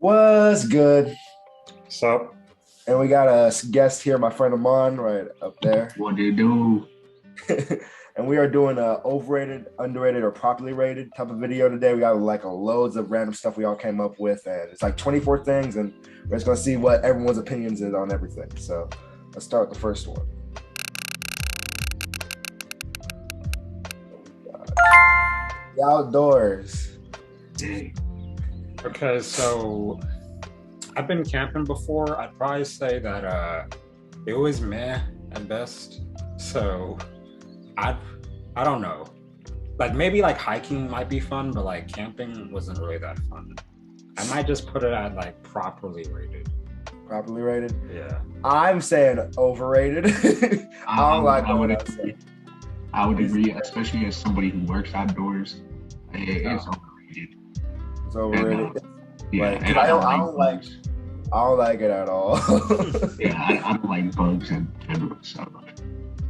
What's good? So, And we got a guest here, my friend Amaan, right up there. What do you do? And we are doing a overrated, underrated, or properly rated type of video today. We got like loads of random stuff we all came up with, and it's like 24 things, and we're just gonna see what everyone's opinions is on everything. So let's start with the first one. The outdoors. Dang. okay, so I've been camping before. I'd probably say that it was meh at best. So I don't know. Like maybe like hiking might be fun, but like camping wasn't really that fun. I might just put it at like properly rated. Properly rated. Yeah. I'm saying overrated. I don't like I would what I'm agree. saying. I would agree, especially as somebody who works outdoors. It's overrated. It's overrated. Yeah, Like, and I don't like bugs. I don't like it at all. Yeah, I don't like bugs in general. So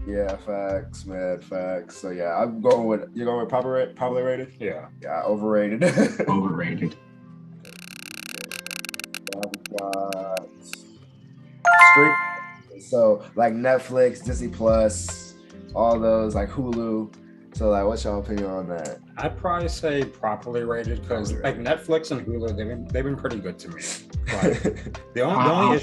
Yeah, facts, man, facts. So yeah, I'm going with you're going with properly rated. Yeah. Yeah, overrated. overrated. We've got stream. So like Netflix, Disney Plus, all those like Hulu. So like, what's your opinion on that? I'd probably say properly rated because like Netflix and Hulu, they've been pretty good to me. Like, the only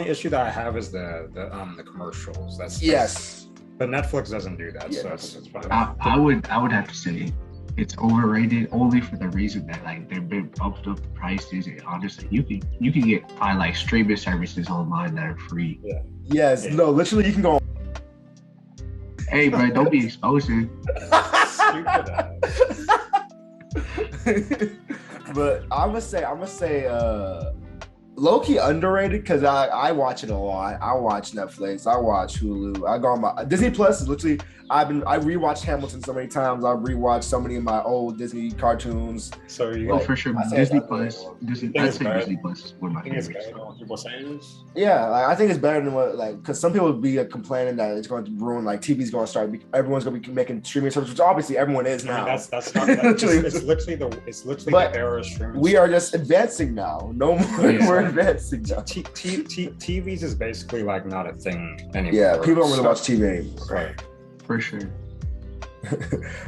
issue that I have is the commercials. That's Yes. But Netflix doesn't do that, Yeah, so it's fine. I would have to say it's overrated only for the reason that like they've been bumped up the prices, and honestly you can get find like streaming services online that are free. Yes. Yeah. No. Literally, you can go. Hey bro, don't be exposing. Stupid ass. But I'm gonna say low key underrated because I watch it a lot. I watch Netflix, I watch Hulu, I go on my Disney Plus is literally I rewatched Hamilton so many times. I've rewatched so many of my old Disney cartoons. So you Oh, for sure. I say Disney it's Plus. think I'd it's say better? Disney Plus is one of my I think it's favorites. better than what people say it is. Yeah, like I think it's better than what like because some people would be complaining that it's going to ruin like TV's going to start. Everyone's going to be making streaming services, which obviously everyone is I mean, now. that's not it's literally But the era of streaming. We are just advancing now. No more. Yeah. We're advancing now. TVs is basically like not a thing anymore. Yeah, people don't really So- watch TV anymore. Right. For sure.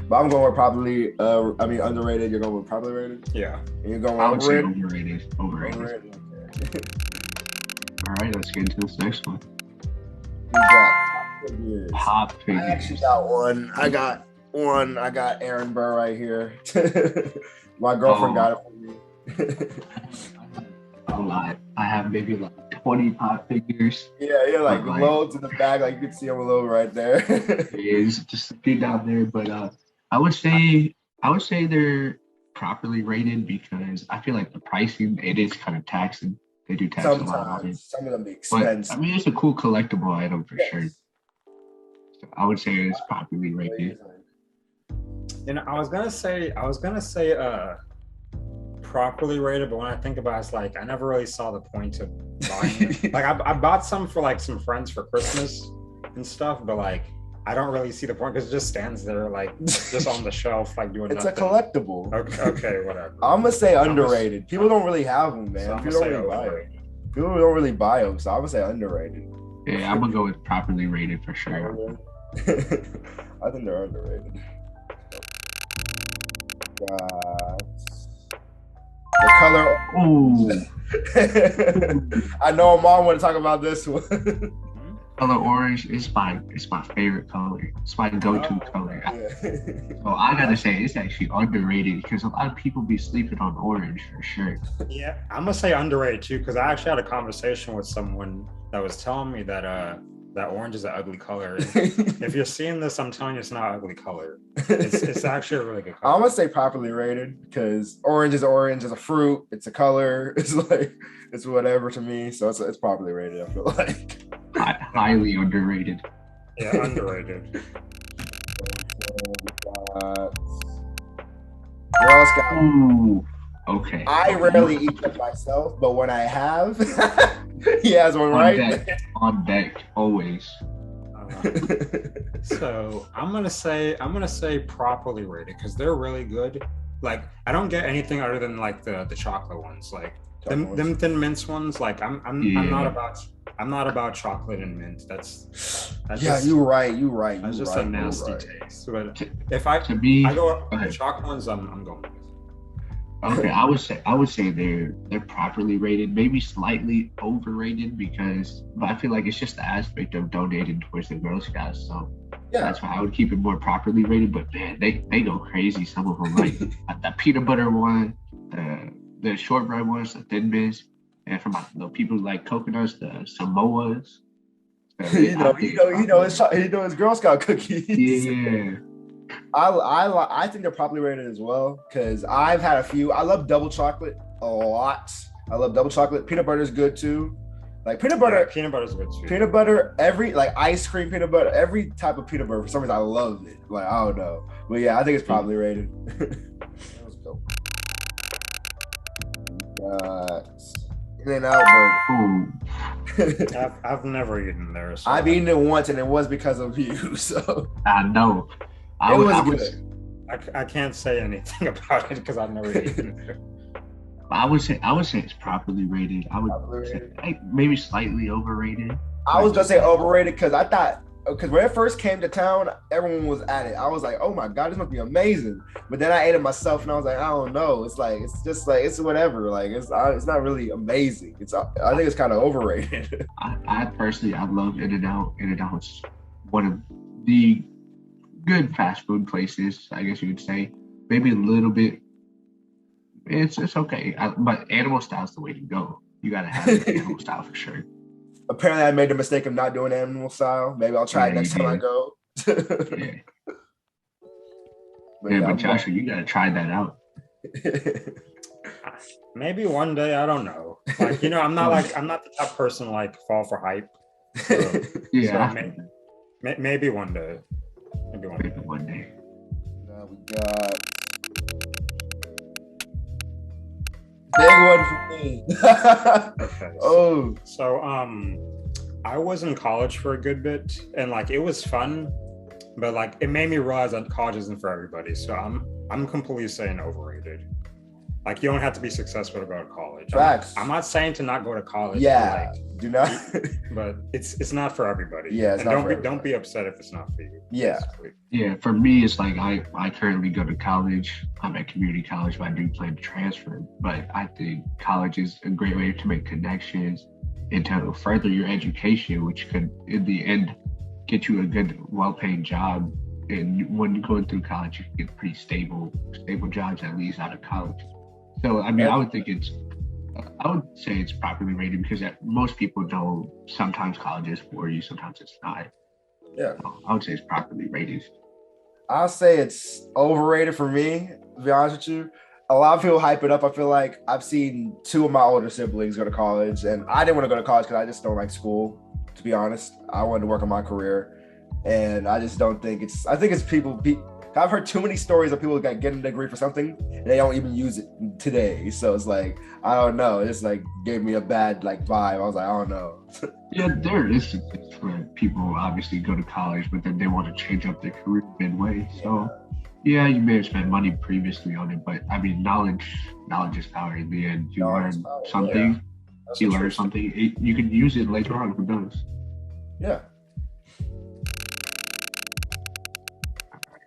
But I'm going with probably. Underrated. You're going with probably rated. Yeah. And you're going I would say overrated. overrated. Okay. All right, let's get into this next one. We got figures. Pop I figures. actually got one. I got Aaron Burr right here. My girlfriend got it for me. A lot. I have maybe like 20 pop figures. Yeah, like Like- loads in the bag. Like you can see them a little right there. It is just a few down there, but I would say they're properly rated because I feel like the pricing it is kind of taxing. They do tax a lot on it. Sometimes some of them be But expensive. I mean, it's a cool collectible item for sure. Yes. So I would say it's properly rated. You know, I was gonna say properly rated, but when I think about it, it's like I never really saw the point of buying it. Like I bought some for like some friends for Christmas and stuff, but like I don't really see the point because it just stands there like just on the shelf like doing It's nothing. a collectible. Okay, whatever. I'm gonna say underrated. People don't really have them, man. So I'm People gonna don't say really buy them. overrated. People don't really buy them, so I'm gonna say underrated. Yeah, I'm gonna go with properly rated for sure. I think they're underrated. Got the color. Ooh, I know Mom want to talk about this one. color orange is my favorite color. It's my go-to color. So I gotta say it's actually underrated because a lot of people be sleeping on orange for sure. Yeah, I'm gonna say underrated too because I actually had a conversation with someone that was telling me that that orange is an ugly color. If you're seeing this, I'm telling you, it's not an ugly color. It's actually a really good color. I'm gonna say properly rated because orange is a fruit. It's a color. It's like it's whatever to me. So it's properly rated. I feel like Highly underrated. Yeah, underrated. What else got? Ooh, okay. I rarely eat them myself, but when I have, he has one on right. deck, on deck, always. So I'm gonna say properly rated because they're really good. Like I don't get anything other than like the chocolate ones. Like Them thin mints ones, like I'm not about chocolate and mint. That's yeah, just, you're right. You're right. that's You're just right. a nasty You're right. taste. But if To me, I go go the ahead. chocolate ones, I'm going with. Okay, I would say they're properly rated, maybe slightly overrated but I feel like it's just the aspect of donating towards the Girl Scouts. So Yeah. that's why I would keep it more properly rated. But man, they go crazy. Some of them like the peanut butter one, the shortbread ones, the thin mints, and for the people who like coconuts, the Samoas. So I think it's properly He know his Girl Scout cookies. yeah. I think they're properly rated as well because I've had a few. I love double chocolate a lot. I love double chocolate. Peanut butter is good too. Like peanut butter, Peanut butter is good too. peanut butter, every like ice cream peanut butter, every type of peanut butter. For some reason, I love it. Like I don't know, but yeah, I think it's probably rated. Let's go. In-N-Out Ooh, I've never eaten there. So I've eaten it once, and it was because of you. So I know. it was good. I can't say anything about it because I've never eaten it. I would say it's properly rated. I would say like, maybe slightly overrated. I was gonna say overrated because I thought when it first came to town, everyone was at it. I was like, oh my god, this must be amazing. But then I ate it myself, and I was like, I don't know. It's like it's just like it's whatever. Like it's not really amazing. I think it's kind of overrated. I personally I love In-N-Out. In-N-Out is one of the good fast food places, I guess you would say. Maybe a little bit. It's okay, but animal style is the way to go. You gotta have the animal style for sure. Apparently, I made the mistake of not doing animal style. Maybe I'll try it next time I go. Yeah. But Joshua, you gotta try that out. Maybe one day, I don't know. Like I'm not the type of person like fall for hype. So, Yeah. so maybe one day. Maybe one day. Now we got big one for me. Okay. Oh, So I was in college for a good bit, and like it was fun, but like it made me realize that college isn't for everybody. So I'm completely saying overrated. Like you don't have to be successful to go to college. Facts. I'm not saying to not go to college. Yeah, do not. But it's not for everybody. Yeah, it's and not don't be upset if it's not for you. Yeah. Basically. Yeah, for me, it's like I currently go to college. I'm at community college, but I do plan to transfer. But I think college is a great way to make connections and to further your education, which could, in the end, get you a good, well-paying job. And when you're going through college, you can get pretty stable jobs at least out of college. So, I mean, I would say it's properly rated because most people know sometimes college is for you, sometimes it's not. Yeah. So I would say it's properly rated. I'll say it's overrated for me, to be honest with you. A lot of people hype it up. I feel like I've seen two of my older siblings go to college, and I didn't want to go to college because I just don't like school, to be honest. I wanted to work on my career, and I just don't think I think it's people. I've heard too many stories of people that get a degree for something and they don't even use it today. So it's like, I don't know. It just like gave me a bad like vibe. I was like, I don't know. Yeah, there are instances where people obviously go to college, but then they want to change up their career midway. So yeah, you may have spent money previously on it, but I mean, knowledge is power in the end. You learn something, you learn something. You can use it later on. Who knows? Yeah.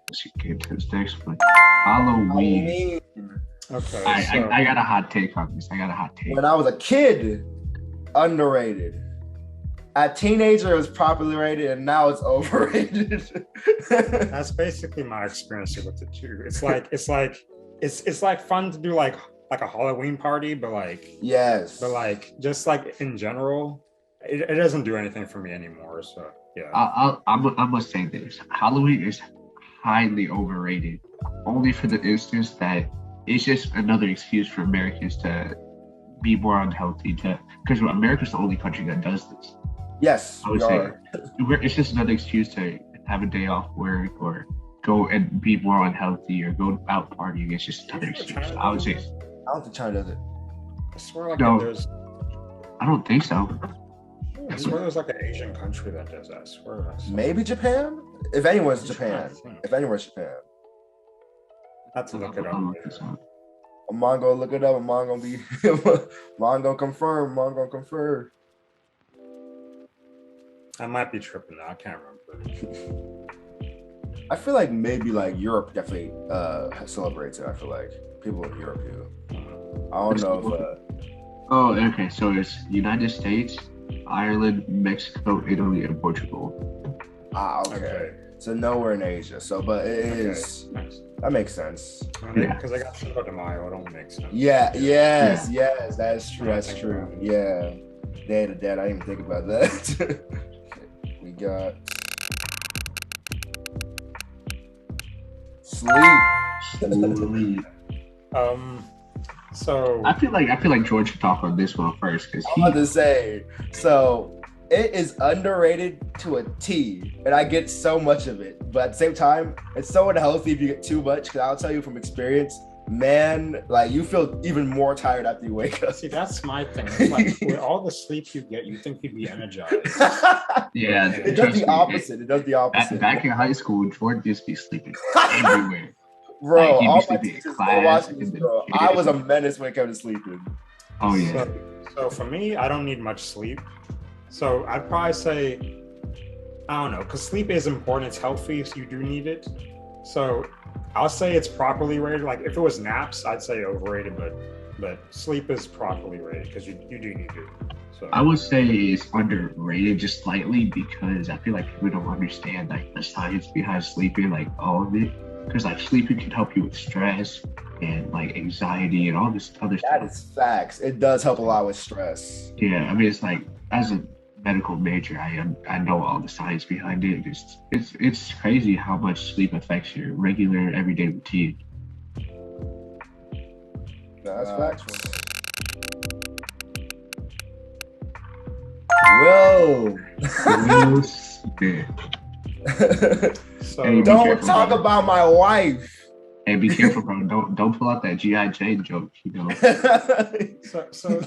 Let's get to this next one. Halloween. Okay. I got a hot take on this. When I was a kid, underrated. A teenager, it was properly rated, and now it's overrated. That's basically my experience with it too. It's like fun to do like a Halloween party, but like yes, but like just like in general, it doesn't do anything for me anymore. So yeah, I must say this: Halloween is highly overrated, only for the instance that it's just another excuse for Americans to be more unhealthy. Because America's the only country that does this. Yes, I would say it's just another excuse to have a day off work or go and be more unhealthy or go out partying. It's just another excuse. I would say. I don't think China does it. I swear like No, there's. I don't think so. I swear there's like an Asian country that does that. I swear. Maybe Japan. If anyone's Japan. If anyone's Japan. I have to look it up. Amaan gonna look it up. Amaan gonna be. Amaan gonna confirm. Amaan gonna confirm. I might be tripping now. I can't remember. I feel like maybe like Europe definitely celebrates it. I feel like people in Europe do. I don't know if. Oh, okay. So it's United States, Ireland, Mexico, Italy, and Portugal. Okay. So nowhere in Asia. So, but it is. Nice. That makes sense. Because I got Cinco de Mayo. It don't make sense. Yes. That's true. That's true. Yeah. Day of the Dead. I didn't even think about that. We got sleep. So I feel like George should talk on this one first because I'm about to say, so it is underrated to a T, and I get so much of it, but at the same time, it's so unhealthy if you get too much. Because I'll tell you from experience, man, like you feel even more tired after you wake up. See, that's my thing. It's like with all the sleep you get, you think you'd be energized. Yeah, it does the opposite. It does the opposite. Back in high school, George used to be sleeping everywhere. Bro, like, all my teachers watching this, bro. I was a menace when it came to sleeping. Oh yeah. So for me, I don't need much sleep. So I'd probably say, I don't know, because sleep is important. It's healthy, so you do need it. So I'll say it's properly rated. Like if it was naps, I'd say overrated, but sleep is properly rated because you do need it. So I would say it's underrated just slightly because I feel like people don't understand like the science behind sleeping, like all of it. Because like sleeping can help you with stress and like anxiety and all this other stuff. That is facts. It does help a lot with stress. Yeah, I mean it's like as a medical major, I know all the science behind it. It's crazy how much sleep affects your regular everyday routine. That's facts. Whoa. Will Smith. So Hey, don't talk about my wife. Hey, be careful, bro. Don't pull out that G.I. Jane joke, you know. So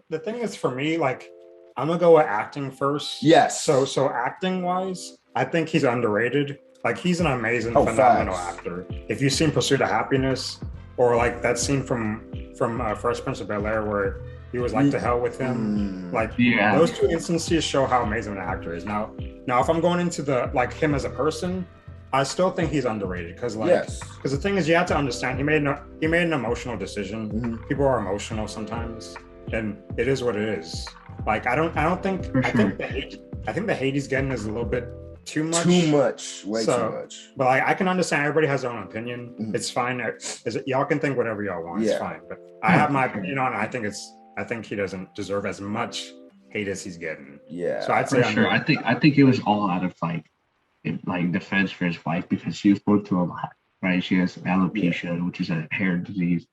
the thing is for me, like I'm gonna go with acting first. Yes. So acting wise, I think he's underrated. Like he's an amazing, phenomenal actor. If you've seen Pursuit of Happiness or like that scene from Fresh Prince of Bel-Air where he was like to hell with him, like those two instances show how amazing an actor is. Now if I'm going into the like him as a person, I still think he's underrated because because the thing is you have to understand he made an emotional decision. Mm-hmm. People are emotional sometimes, and it is what it is. Like I think I think the hate he's getting is a little bit too much. Way too much. But I can understand everybody has their own opinion. Mm-hmm. It's fine. Y'all can think whatever y'all want. It's fine. But I have my opinion on it. I think he doesn't deserve as much hate as he's getting. Yeah. So I'd say for sure. I think it was all out of like defense for his wife because she was going through a lot, right? She has alopecia, which is a hair disease.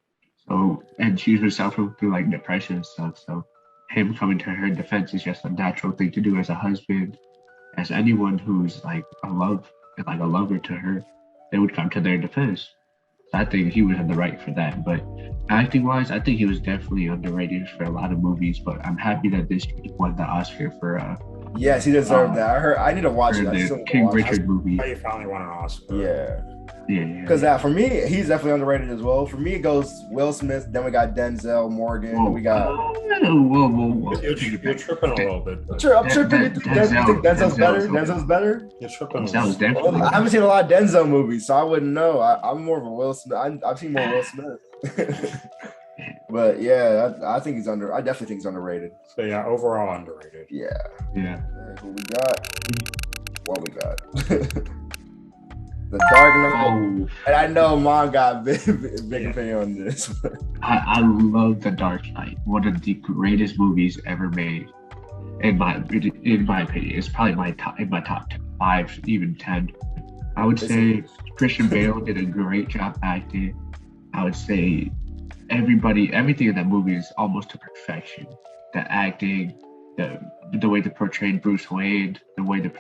So and she was suffering through like depression and stuff. So him coming to her defense is just a natural thing to do as a husband, as anyone who's like a lover to her, they would come to their defense. So I think he was in the right for that. But acting wise, I think he was definitely underrated for a lot of movies. But I'm happy that this won the Oscar for yes, he deserved that. I need to watch it. The King Richard movie. He finally won an Oscar. Yeah. Because for me, he's definitely underrated as well. For me, it goes Will Smith. Then we got Denzel, Morgan. Whoa. We got. Whoa. You're tripping a little bit. I'm tripping. You think Denzel's better? Denzel's better. You're tripping. Denzel's definitely. I haven't seen a lot of Denzel movies, so I wouldn't know. I'm more of a Will Smith. I've seen more Will Smith. But yeah, I think he's I definitely think he's underrated. So yeah, overall underrated. Yeah. Who we got? What we got? The Dark Knight. And I know Mom got big opinion on this. I love The Dark Knight. One of the greatest movies ever made. In my opinion, it's probably in my top 5, even 10. I would say Christian Bale did a great job acting. I would say everything in that movie is almost to perfection. The acting, the way they portrayed Bruce Wayne, the way they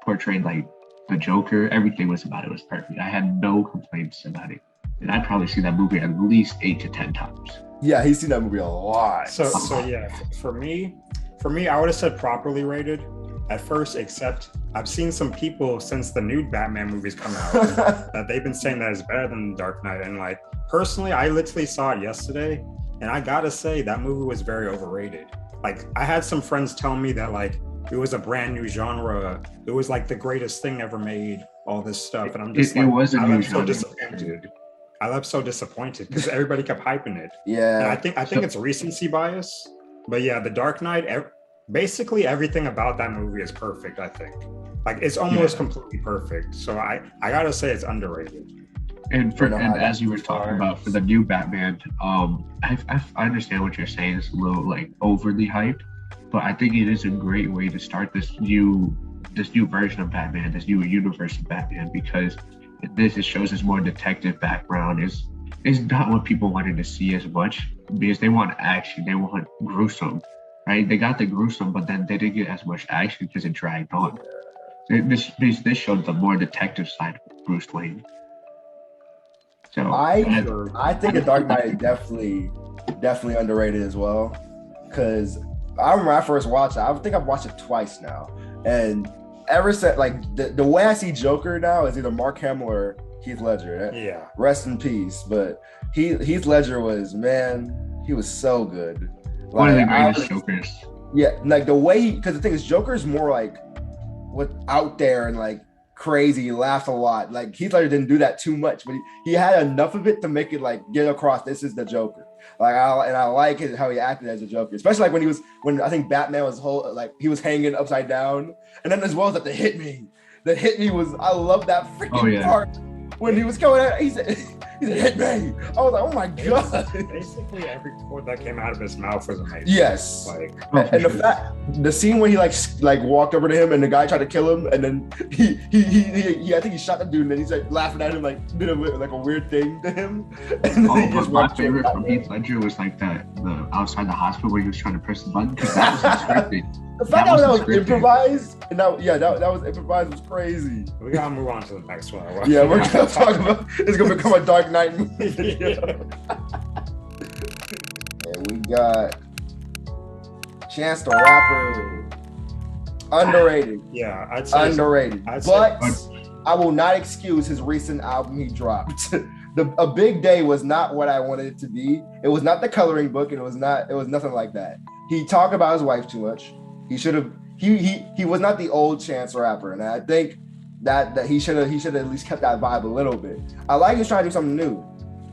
portrayed like the Joker, everything about it was perfect. I had no complaints about it. And I'd probably see that movie at least 8 to 10 times. Yeah, he's seen that movie a lot. So yeah, for me, I would have said properly rated at first, except I've seen some people since the new Batman movies come out that they've been saying that it's better than The Dark Knight. And like personally, I literally saw it yesterday, and I gotta say that movie was very overrated. Like I had some friends tell me that like it was a brand new genre. It was like the greatest thing ever made. All this stuff, and I'm just it was a I new left so genre. disappointed. I left so disappointed because everybody kept hyping it. Yeah. And I think it's recency bias. But yeah, The Dark Knight, basically everything about that movie is perfect, I think. Like it's almost completely perfect. So I gotta say it's underrated. And as you were talking about for the new Batman, I understand what you're saying. It's a little like overly hyped, but I think it is a great way to start this new version of Batman, this new universe of Batman, because it shows his more detective background. Is not what people wanted to see as much, because they want action, they want gruesome, right? They got the gruesome, but then they didn't get as much action because it dragged on. This showed the more detective side of Bruce Wayne. So I think The Dark Knight is definitely underrated as well, because I remember when I first watched it. I think I've watched it twice now, and ever since, like the way I see Joker now is either Mark Hamill or Heath Ledger. Yeah. Rest in peace. But Heath Ledger he was so good. Like, one of the greatest Jokers. Yeah, like the way because the thing is, Joker's more like out there and like crazy. He laughs a lot. Like Heath Ledger didn't do that too much, but he had enough of it to make it like get across. This is the Joker. Like I like it how he acted as a Joker, especially like when I think Batman was he was hanging upside down, and then as well as that the hit me was I love that freaking part when he was going out. He said hit me. I was like, oh my god. Basically every quote that came out of his mouth was amazing. Yes. Like and the scene where he like walked over to him and the guy tried to kill him, and then he I think he shot the dude, and then he's like laughing at him, like did a weird thing to him. And then he just my favorite from Heath Ledger was like the outside the hospital where he was trying to press the button, because that was unscripted. The fact that was improvised, and that was improvised was crazy. We gotta move on to the next one. Yeah, we're gonna talk about it's gonna become a Dark Knight movie. And we got Chance the Rapper. Underrated. Yeah, I'd say underrated. But I will not excuse his recent album he dropped. A Big Day was not what I wanted it to be. It was not the coloring book, and it was nothing like that. He talked about his wife too much. He should have. He was not the old Chance the Rapper, and I think that he should have at least kept that vibe a little bit. I like he's trying to do something new,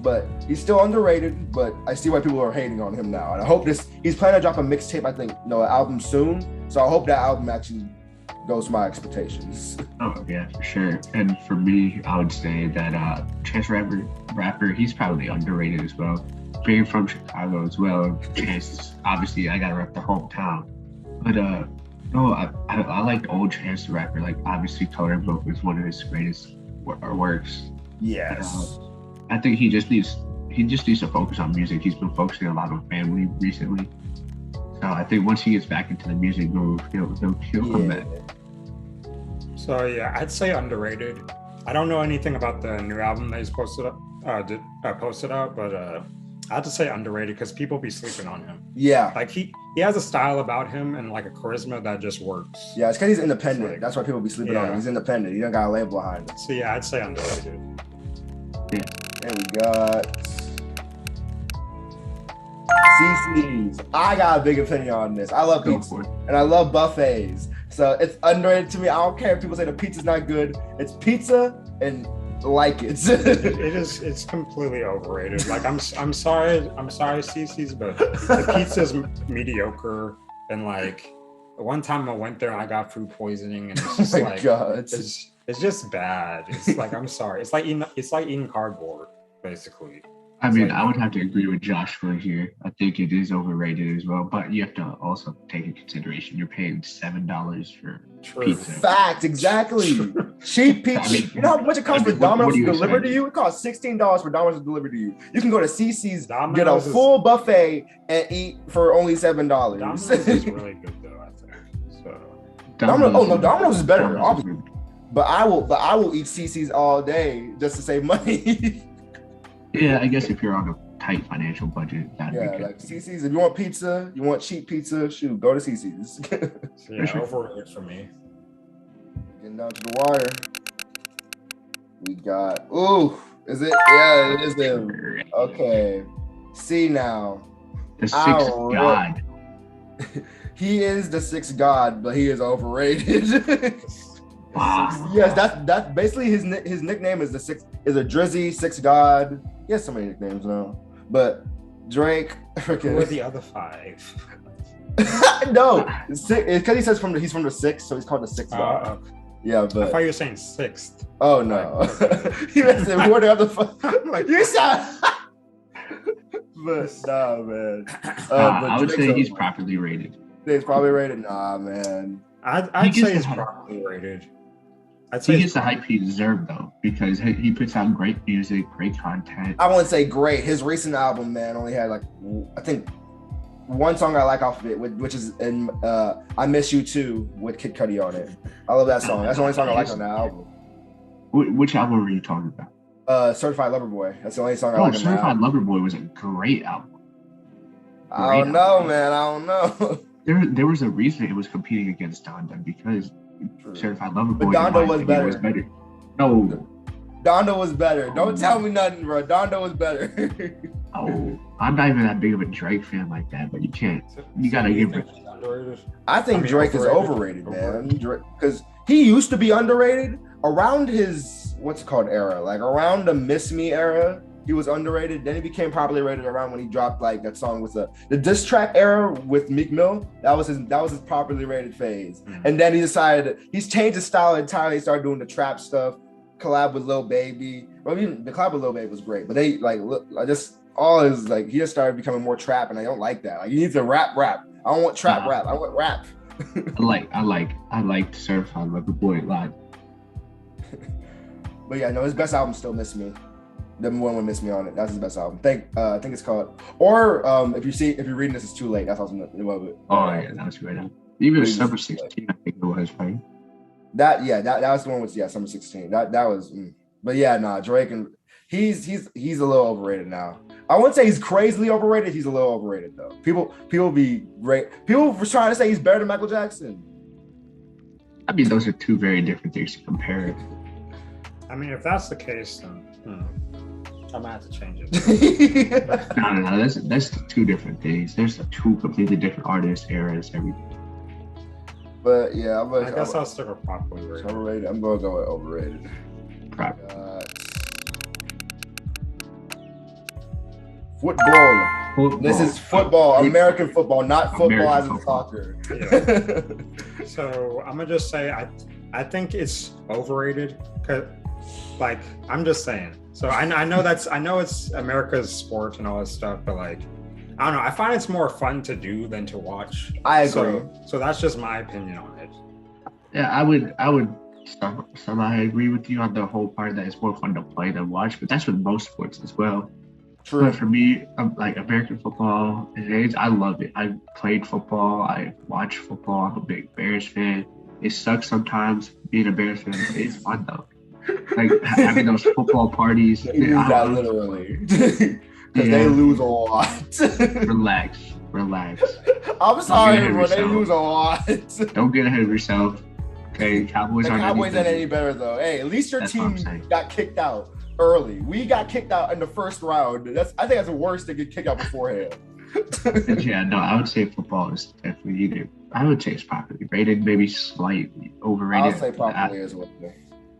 but he's still underrated. But I see why people are hating on him now, and I hope he's planning to drop a mixtape. I think an album soon. So I hope that album actually goes to my expectations. Oh yeah, for sure. And for me, I would say that Chance Rapper, he's probably underrated as well. Being from Chicago as well, Chance, obviously I gotta rep the hometown. But no, I like old Chance the Rapper. Like obviously, Coloring Book was one of his greatest works. Yes. I think he just needs to focus on music. He's been focusing a lot on family recently. So I think once he gets back into the music groove, he'll come back. So yeah, I'd say underrated. I don't know anything about the new album that he's posted up, but I have to say underrated because people be sleeping on him. Yeah. Like he has a style about him and like a charisma that just works. Yeah, it's because he's independent. That's why people be sleeping on him. He's independent. He don't got a label behind him. So yeah, I'd say underrated. Yeah. And we got CC's. I got a big opinion on this. I love pizza and I love buffets. So it's underrated to me. I don't care if people say the pizza's not good. It's pizza and like it. It's completely overrated. Like I'm sorry CC's, but the pizza's mediocre. And like one time I went there and I got food poisoning, and it's just God. It's just bad. It's like I'm sorry. It's like eating cardboard, basically. I mean, I would have to agree with Joshua here. I think it is overrated as well, but you have to also take into consideration you're paying $7 for pizza. Fact, exactly. Cheap pizza. I mean, you know how much it costs for Domino's to deliver to you? It costs $16 for Domino's to deliver to you. You can go to CC's, get a full buffet, and eat for only $7. Domino's is really good though, I think. So Domino's is better, obviously. But I will eat CC's all day just to save money. Yeah, I guess if you're on a tight financial budget, that'd be good. Like CC's. If you want pizza, you want cheap pizza, shoot, go to CC's. So yeah, overrated for me. Getting down to the wire. We got. Ooh, is it? Yeah, it is him. Okay. See now. The sixth god. He is the sixth god, but he is overrated. Wow. Yes, that's basically his nickname is a Drizzy sixth god. He has so many nicknames now, but Drake. Who are the other 5? No, it's because he says he's from the sixth, so he's called the sixth god. Yeah, but I thought you were saying 6th. Oh no, he said who are the other 5? Like you said. But nah, man. But I would say he's properly rated. He's probably rated. Nah, man. I'd say he's properly rated. He gets the hype he deserved though, because he puts out great music, great content. I wouldn't say great. His recent album, man, only had like I think one song I like off of it, which is in "I Miss You Too" with Kid Cudi on it. I love that song. That's the only song I like on that album. Which album were you talking about? Certified Lover Boy. That's the only song I like. Certified Lover Boy was a great album. I don't know, man. I don't know. There was a reason it was competing against Donda because Certified Lover Boy was better. No. Donda was better. Don't tell me nothing, bro. Donda was better. Oh, I'm not even that big of a Drake fan like that, but you can't. You gotta give it. I think Drake is overrated, man. Because he used to be underrated around his era, like around the Miss Me era. He was underrated. Then he became properly rated around when he dropped like that song with the diss track era with Meek Mill. That was his properly rated phase. Mm-hmm. And then he's changed his style entirely. He started doing the trap stuff, collab with Lil Baby. Well, even the collab with Lil Baby was great, but they like he just started becoming more trap, and I don't like that. Like, you need to rap. I don't want trap rap. I want rap. I liked Certified Lover Boy a lot. But yeah, no, his best album still Miss Me. The one with Miss Me on it. That's his best album. I think it's called. Or if you're reading this, it's too late. That's also the name of it. Oh yeah, that was great. Even Summer 16, I think it was, right? That was the one with Summer 16. That was. But yeah, nah, Drake and he's a little overrated now. I wouldn't say he's crazily overrated. He's a little overrated though. People be great. People were trying to say he's better than Michael Jackson. I mean, those are two very different things to compare. I mean, if that's the case, then I'm gonna have to change it. No. That's two different things. There's two completely different artists, eras, everything. But yeah, I guess I'll stick with properly rated. Overrated. I'm gonna go with overrated. Football. This is football, American football, not football as in soccer. Yeah. So I'm gonna just say I think it's overrated because, like, I'm just saying. So I know it's America's sport and all this stuff, but like, I don't know. I find it's more fun to do than to watch. I agree. So that's just my opinion on it. Yeah, I would somehow agree with you on the whole part that it's more fun to play than watch, but that's with most sports as well. True. But for me, like American football, I love it. I played football. I watch football. I'm a big Bears fan. It sucks sometimes being a Bears fan, but it's fun though. Like having those football parties. They use that literally. Because they lose a lot. Relax. I'm sorry, but they lose a lot. Don't get ahead of yourself. Okay, Cowboys aren't any better though. Hey, at least your team got kicked out early. We got kicked out in the first round. I think that's worse to get kicked out beforehand. Yeah, no, I would say football is definitely either. I would say it's properly rated, maybe slightly overrated. I'll say properly as well.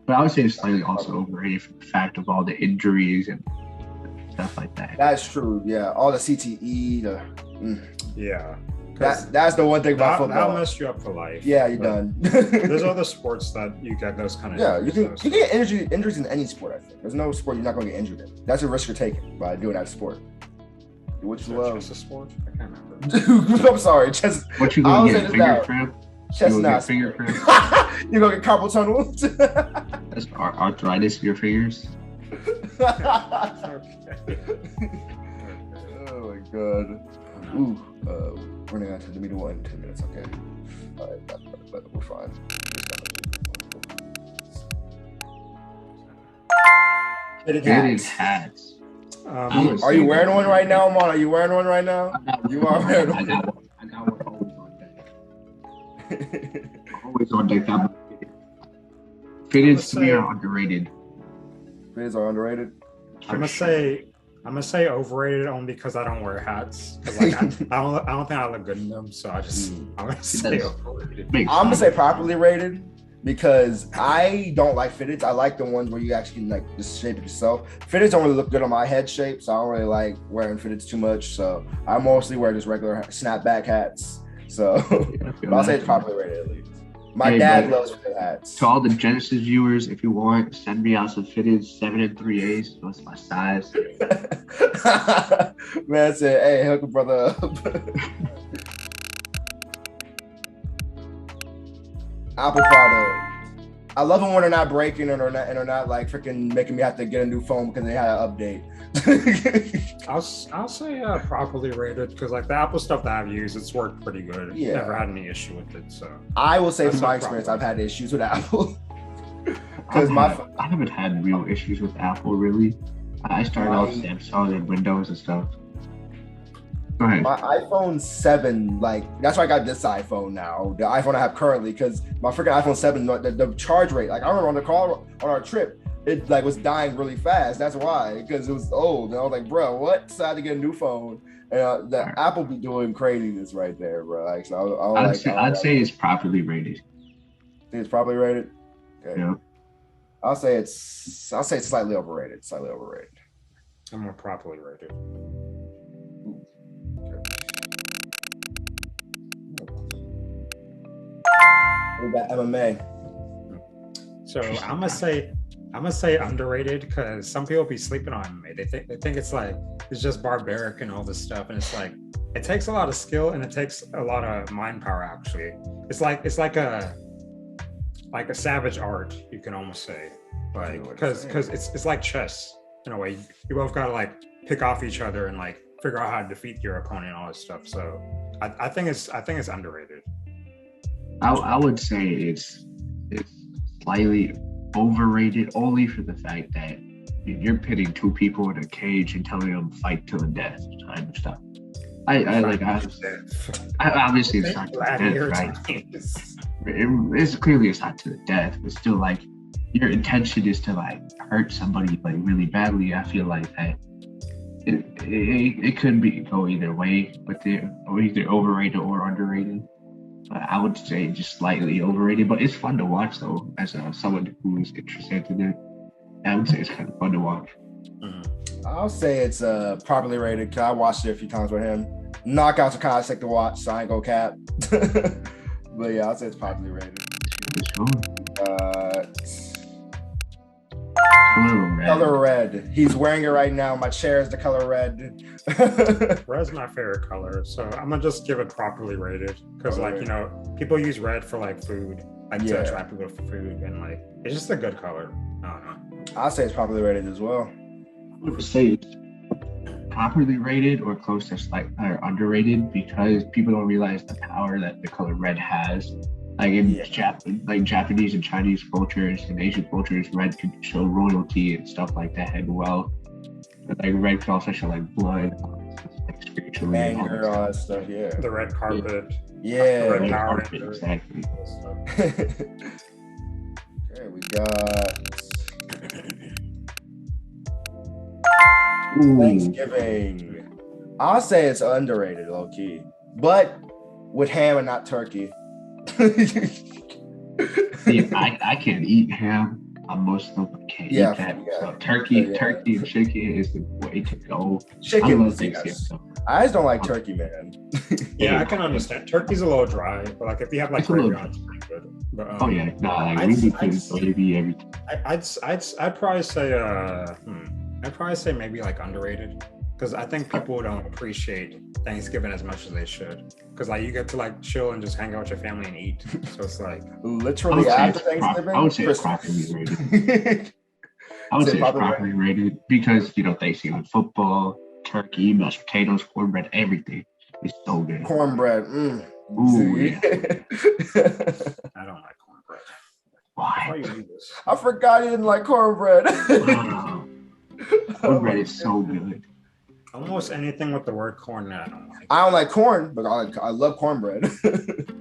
But I would say it's slightly also overrated for the fact of all the injuries and stuff like that. That's true. Yeah, all the CTE. Yeah. That's the one thing about football. That'll mess you up for life. Yeah, you're done. There's other sports that you get those kind of. Yeah, you can get injuries in any sport. I think there's no sport you're not going to get injured in. That's a risk you're taking by doing that sport. Which love? Chess a sport? I can't remember. I'm sorry, chess. What you gonna get? Finger cramp? Chess not. Finger cramp? You gonna get carpal tunnel? That's arthritis in your fingers. Okay. Oh my god. Ooh. Running out to the meter 10 minutes. Okay. All right, but we're fine. Fitted hats. Are you wearing one right now, Amaan? Are you wearing one right now? You are wearing one. I got one always on deck. Always on deck. Fitteds to me are underrated. Fitteds are underrated. I'm gonna say overrated only because I don't wear hats. 'Cause, like I don't think I look good in them, so I'm gonna say overrated. I'm gonna say properly rated because I don't like fitteds. I like the ones where you actually can like just shape it yourself. Fitteds don't really look good on my head shape, so I don't really like wearing fitteds too much. So I mostly wear just regular snapback hats. So but I'll say it's properly rated at least. My dad loves fitted hats. To all the Genesis viewers, if you want, send me out some fitted 7 3/8. That's my size. Man said, "Hey, hook a brother up." Apple products. I love them when they're not breaking and they're not like freaking making me have to get a new phone because they had an update. I'll say properly rated because like the Apple stuff that I've used, it's worked pretty good. Yeah. Never had any issue with it. So I will say That's from my not experience, proper. I've had issues with Apple. I haven't had real issues with Apple really. I started out Samsung and Windows and stuff. Go ahead. My iPhone 7, like that's why I got this iPhone now. The iPhone I have currently, because my freaking iPhone 7, the charge rate, like I remember on the call on our trip, it like was dying really fast. That's why, because it was old. And I was like, bro, what? So I had to get a new phone. And the Apple be doing craziness right there, bro. Like, so I'd say it's properly rated. Think it's properly rated. Okay. Yeah. I'll say it's slightly overrated. Slightly overrated. I'm more properly rated. We got MMA. So I'm gonna say underrated because some people be sleeping on me. They think it's like it's just barbaric and all this stuff, and it's like it takes a lot of skill and it takes a lot of mind power. Actually, it's like a savage art, you can almost say, like because it's like chess in a way. You both gotta like pick off each other and like figure out how to defeat your opponent and all this stuff. So I think it's underrated. I would say it's slightly overrated only for the fact that you're pitting two people in a cage and telling them fight to the death kind of stuff. I obviously it's not to the death, right? It's clearly it's not to the death, but still like your intention is to like hurt somebody like really badly. I feel like that it could go either way, but they're either overrated or underrated. I would say just slightly overrated, but it's fun to watch though. As someone who is interested in it, I would say it's kind of fun to watch. I'll say it's properly rated because I watched it a few times with him. Knockouts are kind of sick to watch, so I ain't go cap. But yeah, I'll say it's properly rated. Color red. He's wearing it right now. My chair is the color red. Red's my favorite color, so I'm gonna just give it properly rated because, like, you know, people use red for like food, like to attract people for food, and like it's just a good color. I don't know. I'll say it's properly rated as well. I would say it's properly rated or close to or underrated because people don't realize the power that the color red has. Like in Japanese and Chinese cultures and Asian cultures, red could show royalty and stuff like that and wealth. But like red could also show like blood, like spiritually, anger, all that stuff. Yeah. The red carpet. Yeah. The red carpet, exactly. Okay, we got Thanksgiving. I'll say it's underrated, low key, but with ham and not turkey. See, I can't eat ham. I'm Muslim. I can't eat that. So turkey and chicken is the way to go. Chicken is I just don't like turkey, man. Yeah, I can understand. Turkey's a little dry, but like if you have like gravy on, it's pretty good. But, oh yeah, we need gravy everything. I'd probably say I'd probably say maybe like underrated because I think people don't appreciate Thanksgiving as much as they should. Because like you get to like chill and just hang out with your family and eat. So it's like literally after Thanksgiving. I would say it's properly rated. I would say it's properly rated because you know Thanksgiving football, turkey, mashed potatoes, cornbread, everything is so good. Cornbread. Ooh, yeah. I don't like cornbread. Why? I forgot you didn't like cornbread. Wow. Cornbread is so good. Almost anything with the word corn, I don't like. I don't like corn, but I love cornbread.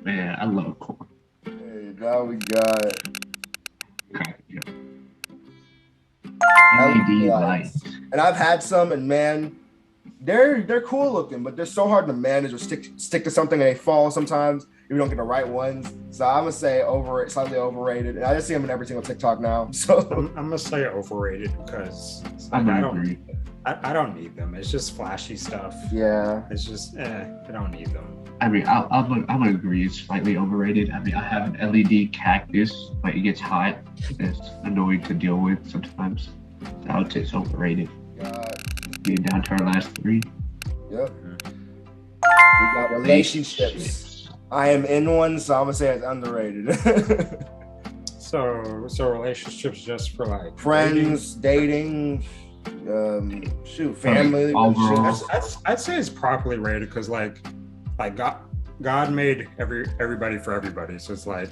Man, I love corn. Hey, now we got. Okay. LED lights. lights. And I've had some, and man, they're cool looking, but they're so hard to manage or stick to something, and they fall sometimes if you don't get the right ones. So I'm gonna say slightly overrated. And I just see them in every single TikTok now. So I'm gonna say overrated because I don't need them. It's just flashy stuff. yeah, It's just I don't need them. I mean, I'm gonna agree. It's slightly overrated. I mean, I have an LED cactus, but it gets hot. It's annoying to deal with sometimes. So I would say it's overrated. Being down to our last three. Yep. We got relationships. I am in one, so I'm gonna say it's underrated. So relationships just for like friends, dating, family. Overall. I'd say it's properly rated because like God made everybody for everybody. So it's like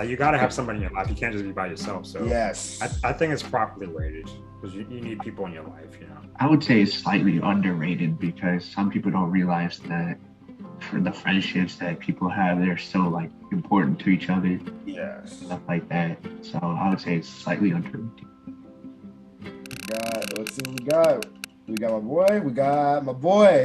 you got to have somebody in your life. You can't just be by yourself. So yes, I think it's properly rated because you need people in your life. You know. I would say it's slightly underrated because some people don't realize that for the friendships that people have, they're so like important to each other. Yes. Stuff like that. So I would say it's slightly underrated. Let's see what we got. We got my boy.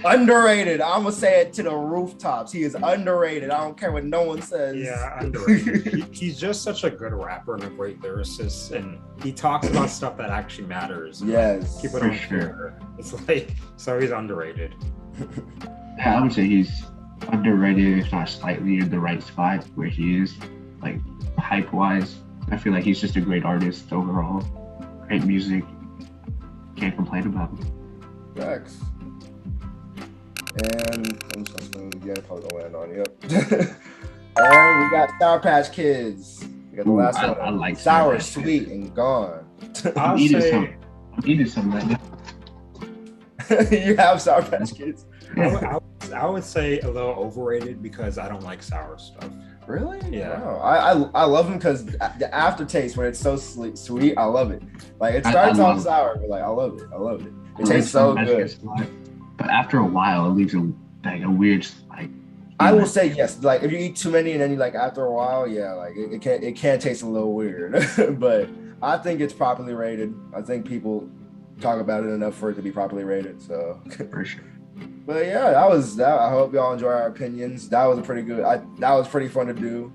Underrated. I'm gonna say it to the rooftops. He is underrated. I don't care what no one says. Yeah, underrated. He's just such a good rapper and a great lyricist, and he talks about stuff that actually matters. Yes, people don't care. It's like so he's underrated. Yeah, I would say he's underrated, if not slightly in the right spot where he is, like hype wise. I feel like he's just a great artist overall. Great music. Can't complain about him. Facts. And I'm just gonna probably gonna land on. Yep. And we got Sour Patch Kids. We got the last one. I like sour, sweet, and gone. I'm eating some right now. You have Sour Patch Kids. I would say a little overrated because I don't like sour stuff. Really? Yeah. Wow. I love them because the aftertaste when it's so sweet, I love it. Like it starts off sour, but like I love it. It tastes so good. But after a while, it leaves a weird like. I will say yes. Like if you eat too many and then you like after a while, yeah, like it can taste a little weird. But I think it's properly rated. I think people talk about it enough for it to be properly rated. So for sure. But yeah, that was that. I hope y'all enjoy our opinions. That was a pretty good. That was pretty fun to do.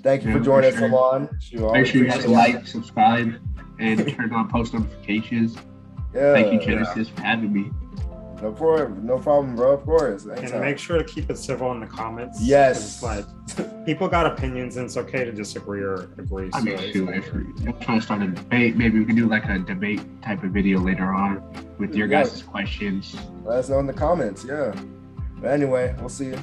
Thank you for joining us, Amaan. Make sure you guys like, subscribe, and turn on post notifications. Yeah. Thank you, Genesis, for having me. No problem, bro. Of course. Anytime. And make sure to keep it civil in the comments. Yes. It's like people got opinions, and it's okay to disagree or agree. I mean, if you're trying to start a debate, maybe we can do like a debate type of video later on with your guys' questions. Let us know in the comments. Yeah. But anyway, we'll see you.